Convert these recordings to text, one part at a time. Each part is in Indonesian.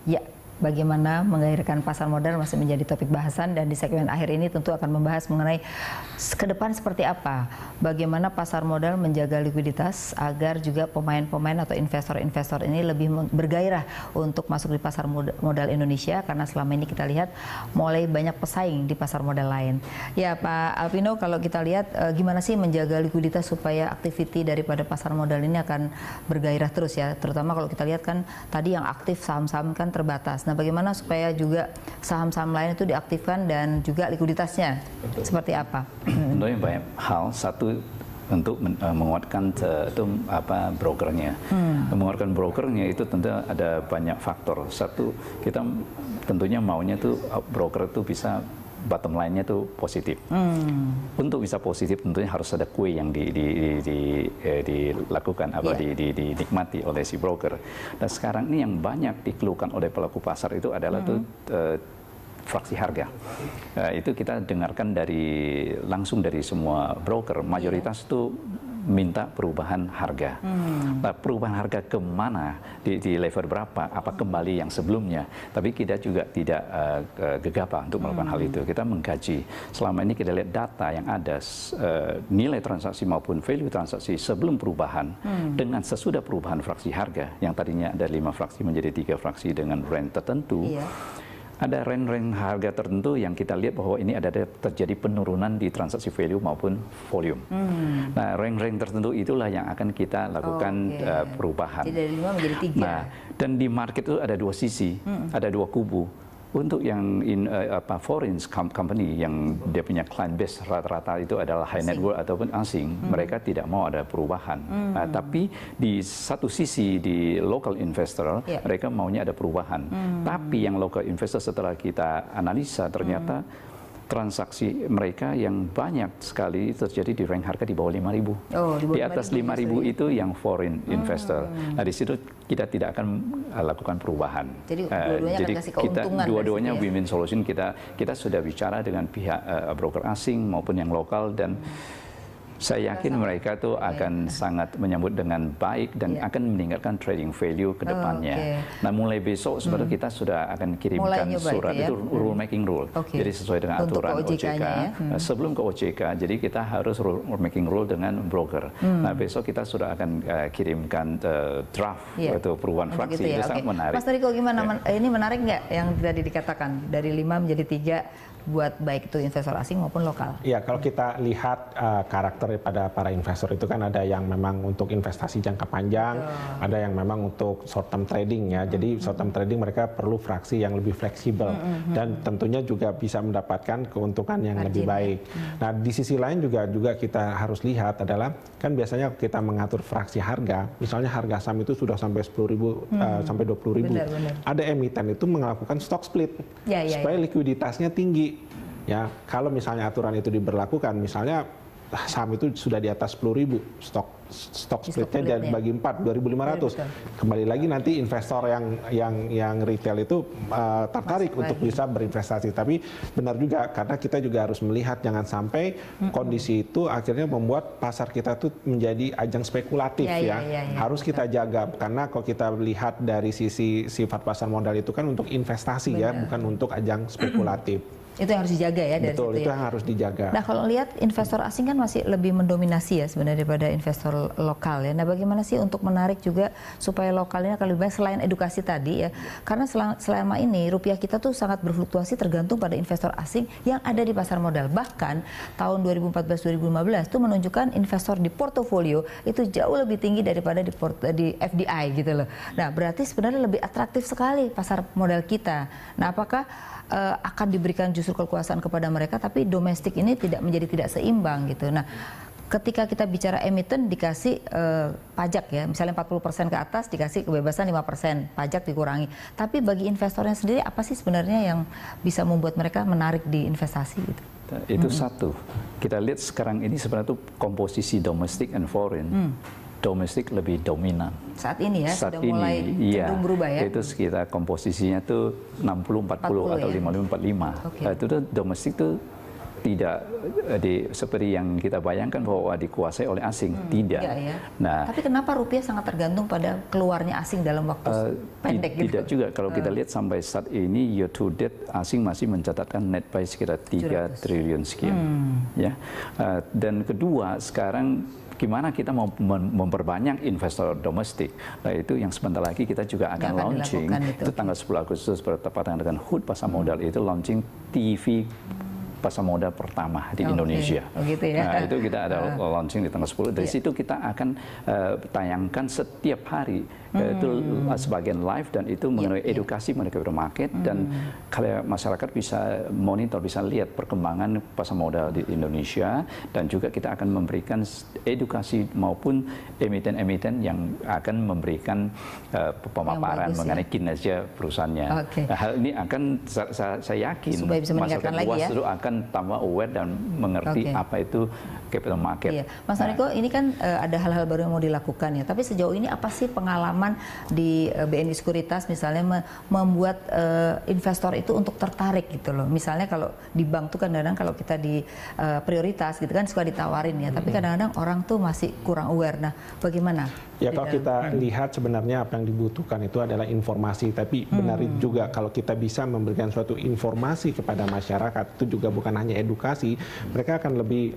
Ya, bagaimana menggairahkan pasar modal masih menjadi topik bahasan, dan di segmen akhir ini tentu akan membahas mengenai ke depan seperti apa, bagaimana pasar modal menjaga likuiditas agar juga pemain-pemain atau investor-investor ini lebih bergairah untuk masuk di pasar modal Indonesia, karena selama ini kita lihat mulai banyak pesaing di pasar modal lain. Ya Pak Alvino, kalau kita lihat gimana sih menjaga likuiditas supaya aktiviti daripada pasar modal ini akan bergairah terus ya, terutama kalau kita lihat kan tadi yang aktif saham-saham kan terbatas. Nah, bagaimana supaya juga saham-saham lain itu diaktifkan dan juga likuiditasnya seperti apa? Tentunya banyak hal. Satu, untuk menguatkan brokernya. Menguatkan brokernya itu tentu ada banyak faktor. Satu, kita tentunya maunya tuh broker itu bisa bottom line-nya tuh positif. Untuk bisa positif tentunya harus ada kue yang dilakukan atau dinikmati oleh si broker. Dan sekarang ini yang banyak dikeluhkan oleh pelaku pasar itu adalah fraksi harga. Itu kita dengarkan langsung dari semua broker, mayoritas itu minta perubahan harga. Nah, perubahan harga kemana, di level berapa, apa kembali yang sebelumnya. Tapi kita juga tidak gegabah untuk melakukan hal itu. Kita mengkaji. Selama ini kita lihat data yang ada, nilai transaksi maupun value transaksi sebelum perubahan dengan sesudah perubahan fraksi harga, yang tadinya ada 5 fraksi menjadi 3 fraksi dengan range tertentu. Ada range harga tertentu yang kita lihat bahwa ini ada terjadi penurunan di transaksi value maupun volume. Nah, range tertentu itulah yang akan kita lakukan perubahan. Jadi dari 5 menjadi 3. Nah, dan di market itu ada 2 sisi, ada 2 kubu. Untuk yang foreign company yang dia punya client base rata-rata itu adalah high net worth ataupun asing, mereka tidak mau ada perubahan. Nah, tapi di satu sisi di local investor, mereka maunya ada perubahan. Tapi yang local investor setelah kita analisa ternyata transaksi mereka yang banyak sekali terjadi di range harga di bawah 5.000. Di atas 5.000 itu yang foreign investor. Nah, di situ kita tidak akan lakukan perubahan. Jadi dua-duanya kita dua-duanya win-win solution. Kita sudah bicara dengan pihak broker asing maupun yang lokal, dan saya yakin mereka tuh akan sangat menyambut dengan baik dan akan meningkatkan trading value ke depannya. Nah, mulai besok sebenarnya kita sudah akan kirimkan surat itu rule making rule. Jadi sesuai dengan aturan OJK. Sebelum ke OJK, jadi kita harus rule making rule dengan broker. Nah, besok kita sudah akan kirimkan draft atau perubahan fraksi. Itu sangat menarik. Mas Riko, gimana? Ini menarik nggak yang tadi dikatakan dari 5 menjadi 3 buat baik itu investor asing maupun lokal? Ya, kalau kita lihat karakter pada para investor itu kan ada yang memang untuk investasi jangka panjang, ada yang memang untuk short term trading ya. Jadi short term trading mereka perlu fraksi yang lebih fleksibel dan tentunya juga bisa mendapatkan keuntungan yang lebih baik. Nah, di sisi lain juga kita harus lihat adalah kan biasanya kita mengatur fraksi harga, misalnya harga saham itu sudah sampai 10.000 sampai 20.000. Ada emiten itu melakukan stock split supaya likuiditasnya tinggi. Ya, kalau misalnya aturan itu diberlakukan, misalnya saham itu sudah di atas 10.000, stok splitnya dan bagi 4 2.500. Kembali lagi nanti investor yang retail itu tertarik untuk bisa berinvestasi. Tapi benar juga, karena kita juga harus melihat jangan sampai kondisi itu akhirnya membuat pasar kita tuh menjadi ajang spekulatif harus kita jaga, karena kalau kita lihat dari sisi sifat pasar modal itu kan untuk investasi bukan untuk ajang spekulatif. Itu yang harus dijaga ya dari situ. Betul, itu yang harus dijaga. Nah, kalau lihat investor asing kan masih lebih mendominasi ya sebenarnya daripada investor lokal ya. Nah, bagaimana sih untuk menarik juga supaya lokalnya akan lebih banyak selain edukasi tadi ya? Karena selama ini rupiah kita tuh sangat berfluktuasi tergantung pada investor asing yang ada di pasar modal. Bahkan tahun 2014-2015 itu menunjukkan investor di portofolio itu jauh lebih tinggi daripada di FDI gitu loh. Nah, berarti sebenarnya lebih atraktif sekali pasar modal kita. Nah, apakah akan diberikan justru kekuasaan kepada mereka, tapi domestik ini menjadi tidak seimbang gitu. Nah, ketika kita bicara emiten dikasih pajak ya, misalnya 40% ke atas dikasih kebebasan 5%, pajak dikurangi. Tapi bagi investornya sendiri apa sih sebenarnya yang bisa membuat mereka menarik di investasi gitu? Itu satu. Kita lihat sekarang ini sebenarnya itu komposisi domestik and foreign. Domestik lebih dominan. Saat ini ya, saat sudah ini, mulai cenderung berubah ya? Itu sekitar komposisinya tuh 60-40 atau 55-45. Itu tuh domestik tuh tidak seperti yang kita bayangkan bahwa dikuasai oleh asing, tidak. Ya. Nah, tapi kenapa rupiah sangat tergantung pada keluarnya asing dalam waktu pendek gitu? Tidak juga, kalau kita lihat sampai saat ini year to date asing masih mencatatkan net buy sekitar 3 triliun sekian. Ya. Dan kedua, sekarang gimana kita mau memperbanyak investor domestik. Nah, itu yang sebentar lagi kita juga akan launching. Itu tanggal 10 Agustus bertepatan dengan HUT pasar modal itu launching TV pasar modal pertama di Indonesia. Gitu ya. Nah, itu kita ada launching di tanggal 10. Dari situ kita akan tayangkan setiap hari. Itu sebagian live dan itu mengenai edukasi mengenai capital market dan kalau masyarakat bisa monitor, bisa lihat perkembangan pasar modal di Indonesia dan juga kita akan memberikan edukasi maupun emiten-emiten yang akan memberikan pemaparan mengenai kinerja perusahaannya. Nah, hal ini akan saya yakin masyarakat luas itu akan tambah aware dan mengerti apa itu capital market. Iya. Mas Noriko, ini kan ada hal-hal baru yang mau dilakukan ya. Tapi sejauh ini apa sih pengalaman di BNI Sekuritas misalnya membuat investor itu untuk tertarik gitu loh. Misalnya kalau di bank tuh kadang-kadang kalau kita di prioritas gitu kan suka ditawarin ya. Tapi kadang-kadang orang tuh masih kurang aware. Nah, bagaimana? Ya kalau kita lihat sebenarnya apa yang dibutuhkan itu adalah informasi. Tapi benar juga kalau kita bisa memberikan suatu informasi kepada masyarakat itu juga bukan hanya edukasi, mereka akan lebih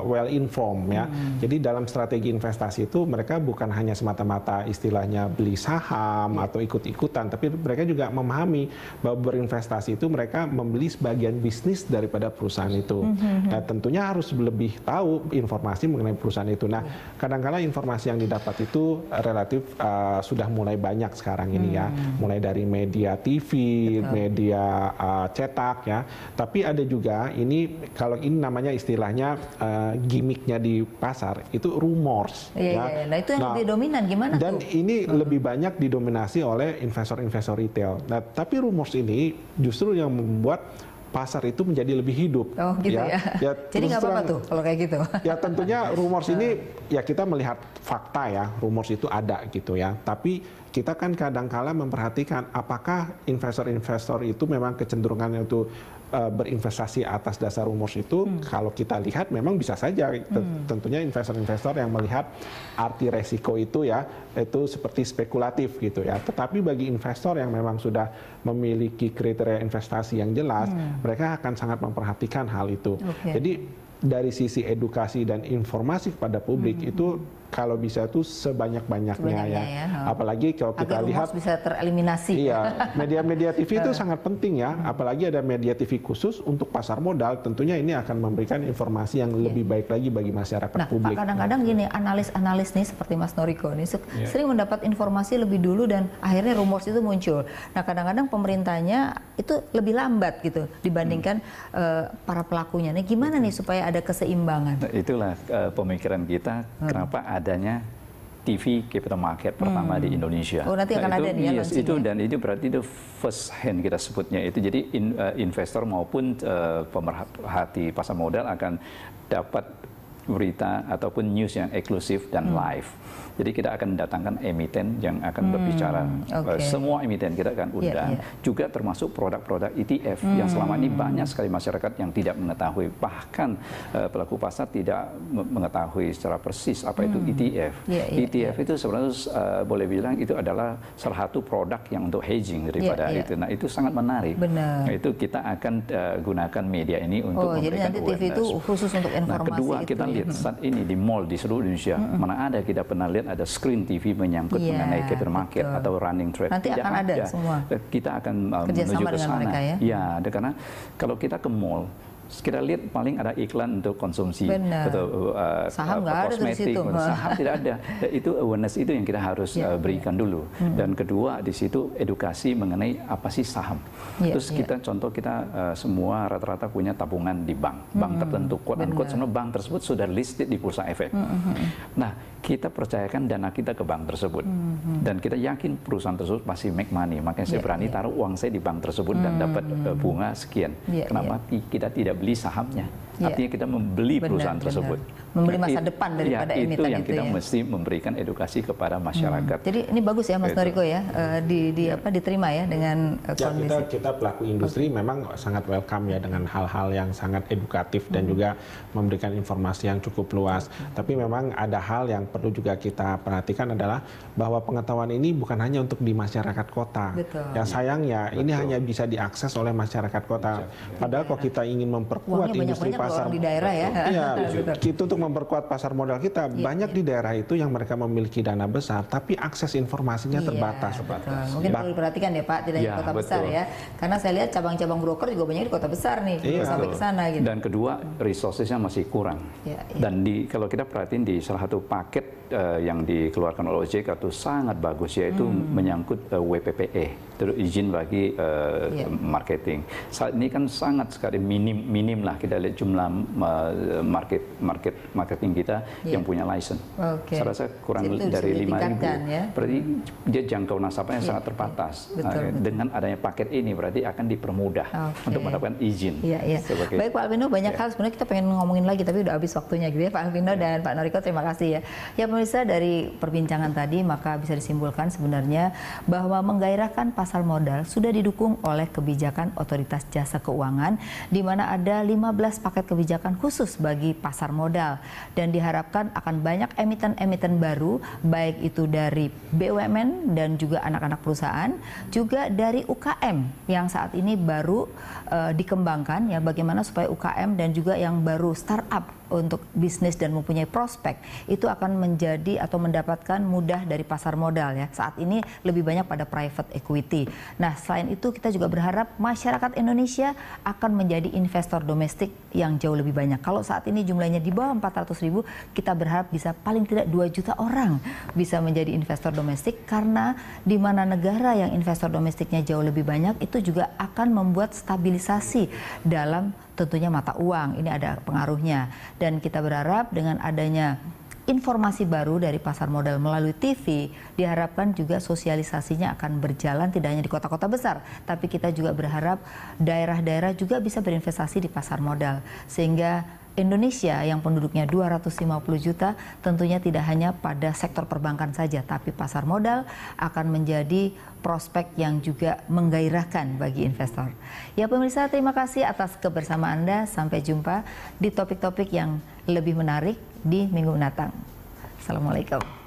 well informed ya. Jadi dalam strategi investasi itu mereka bukan hanya semata-mata istilahnya beli saham atau ikut-ikutan, tapi mereka juga memahami bahwa berinvestasi itu mereka membeli sebagian bisnis daripada perusahaan itu. Nah, tentunya harus lebih tahu informasi mengenai perusahaan itu. Nah, kadang-kala informasi yang didapat itu relatif sudah mulai banyak sekarang ini ya, mulai dari media TV, media cetak ya. Tapi ada juga ini kalau ini namanya istilahnya gimmicknya di pasar itu rumors. Ya. Nah, itu yang lebih dominan gimana dan tuh? Ini lebih banyak didominasi oleh investor-investor retail. Nah, tapi rumors ini justru yang membuat pasar itu menjadi lebih hidup. Oh gitu ya. Jadi nggak apa-apa tuh kalau kayak gitu. Ya tentunya rumors ini ya kita melihat fakta ya, rumors itu ada gitu ya. Tapi kita kan kadang-kala memperhatikan apakah investor-investor itu memang kecenderungannya itu berinvestasi atas dasar rumors itu. Kalau kita lihat memang bisa saja tentunya investor-investor yang melihat arti resiko itu ya itu seperti spekulatif gitu ya. Tetapi bagi investor yang memang sudah memiliki kriteria investasi yang jelas, mereka akan sangat memperhatikan hal itu. Jadi dari sisi edukasi dan informasi kepada publik itu kalau bisa itu sebanyak-banyaknya ya. Apalagi kalau kita lihat bisa tereliminasi. Iya, media-media TV itu sangat penting ya. Apalagi ada media TV khusus untuk pasar modal, tentunya ini akan memberikan informasi yang lebih baik lagi bagi masyarakat publik. Nah, kadang-kadang gini, analis-analis nih seperti Mas Noriko nih sering mendapat informasi lebih dulu dan akhirnya rumors itu muncul. Nah, kadang-kadang pemerintahnya itu lebih lambat gitu dibandingkan para pelakunya. Nah, gimana nih supaya ada keseimbangan? Nah, itulah pemikiran kita kenapa adanya TV capital market pertama di Indonesia. Oh, nanti akan ada nih ya itu dan itu berarti itu first hand kita sebutnya itu. Jadi investor maupun pemerhati pasar modal akan dapat berita ataupun news yang eksklusif dan live. Jadi kita akan datangkan emiten yang akan berbicara. Semua emiten kita akan undang. Juga termasuk produk-produk ETF yang selama ini banyak sekali masyarakat yang tidak mengetahui. Bahkan pelaku pasar tidak mengetahui secara persis apa itu ETF. ETF itu sebenarnya boleh bilang itu adalah salah satu produk yang untuk hedging daripada itu. Nah, itu sangat menarik. Benar. Nah, itu kita akan gunakan media ini untuk memberikan jadi nanti TV itu khusus untuk informasi. Nah, kedua kita lihat saat ini di mall di seluruh Indonesia mana ada kita pernah lihat ada screen TV menyangkut mengenai capital market atau running trade. Nanti akan ada semua. Kita akan menuju ke sana. Ya, karena kalau kita ke mall kita lihat paling ada iklan untuk konsumsi atau saham nggak ada di situ. Saham tidak ada. Itu awareness itu yang kita harus berikan dulu. Dan kedua di situ edukasi mengenai apa sih saham. Terus kita contoh kita semua rata-rata punya tabungan di bank tertentu. Quote unquote sebenarnya bank tersebut sudah listed di Bursa Efek. Nah, kita percayakan dana kita ke bank tersebut dan kita yakin perusahaan tersebut pasti make money. Makanya saya berani taruh uang saya di bank tersebut dan dapat bunga sekian. Kenapa kita tidak beli sahamnya? Artinya kita membeli perusahaan tersebut. Membeli masa depan daripada emiten itu yang kita mesti memberikan edukasi kepada masyarakat. Jadi ini bagus ya Mas Noriko ya, diterima ya dengan kondisi. Kita pelaku industri memang sangat welcome ya dengan hal-hal yang sangat edukatif dan juga memberikan informasi yang cukup luas. Tapi memang ada hal yang perlu juga kita perhatikan adalah bahwa pengetahuan ini bukan hanya untuk di masyarakat kota. Yang sayangnya ini hanya bisa diakses oleh masyarakat kota. Padahal kalau kita ingin memperkuat industri pasar di daerah ya. Iya, itu untuk memperkuat pasar modal kita. Banyak di daerah itu yang mereka memiliki dana besar, tapi akses informasinya terbatas. Mungkin perlu diperhatikan ya Pak, tidak di kota besar ya. Karena saya lihat cabang-cabang broker juga banyak di kota besar nih, sampai ke sana gitu. Dan kedua, resourcesnya masih kurang. Dan kalau kita perhatiin di salah satu paket yang dikeluarkan oleh OJK itu sangat bagus, yaitu menyangkut WPPE, izin bagi marketing. Saat ini kan sangat sekali minim lah kita lihat jumlah marketing kita yang punya license. Saya rasa kurang dari 5.000. Berarti dia jangkau nasabahnya sangat terbatas. Dengan adanya paket ini berarti akan dipermudah untuk mendapatkan izin. Baik Pak Alvino, banyak hal sebenarnya kita pengen ngomongin lagi tapi udah habis waktunya gitu ya Pak Alvino dan Pak Noriko, terima kasih ya. Ya pemirsa, dari perbincangan tadi maka bisa disimpulkan sebenarnya bahwa menggairahkan pasar modal sudah didukung oleh kebijakan Otoritas Jasa Keuangan, di mana ada 15 paket kebijakan khusus bagi pasar modal, dan diharapkan akan banyak emiten-emiten baru, baik itu dari BUMN dan juga anak-anak perusahaan, juga dari UKM yang saat ini baru dikembangkan ya, bagaimana supaya UKM dan juga yang baru startup untuk bisnis dan mempunyai prospek itu akan menjadi atau mendapatkan mudah dari pasar modal ya. Saat ini lebih banyak pada private equity. Nah, selain itu kita juga berharap masyarakat Indonesia akan menjadi investor domestik yang jauh lebih banyak. Kalau saat ini jumlahnya di bawah 400.000, kita berharap bisa paling tidak 2 juta orang bisa menjadi investor domestik, karena di mana negara yang investor domestiknya jauh lebih banyak itu juga akan membuat stabilisasi dalam tentunya mata uang. Ini ada pengaruhnya, dan kita berharap dengan adanya informasi baru dari pasar modal melalui TV, diharapkan juga sosialisasinya akan berjalan tidak hanya di kota-kota besar, tapi kita juga berharap daerah-daerah juga bisa berinvestasi di pasar modal, sehingga Indonesia yang penduduknya 250 juta tentunya tidak hanya pada sektor perbankan saja, tapi pasar modal akan menjadi prospek yang juga menggairahkan bagi investor. Ya pemirsa, terima kasih atas kebersamaan Anda. Sampai jumpa di topik-topik yang lebih menarik di minggu mendatang. Assalamualaikum.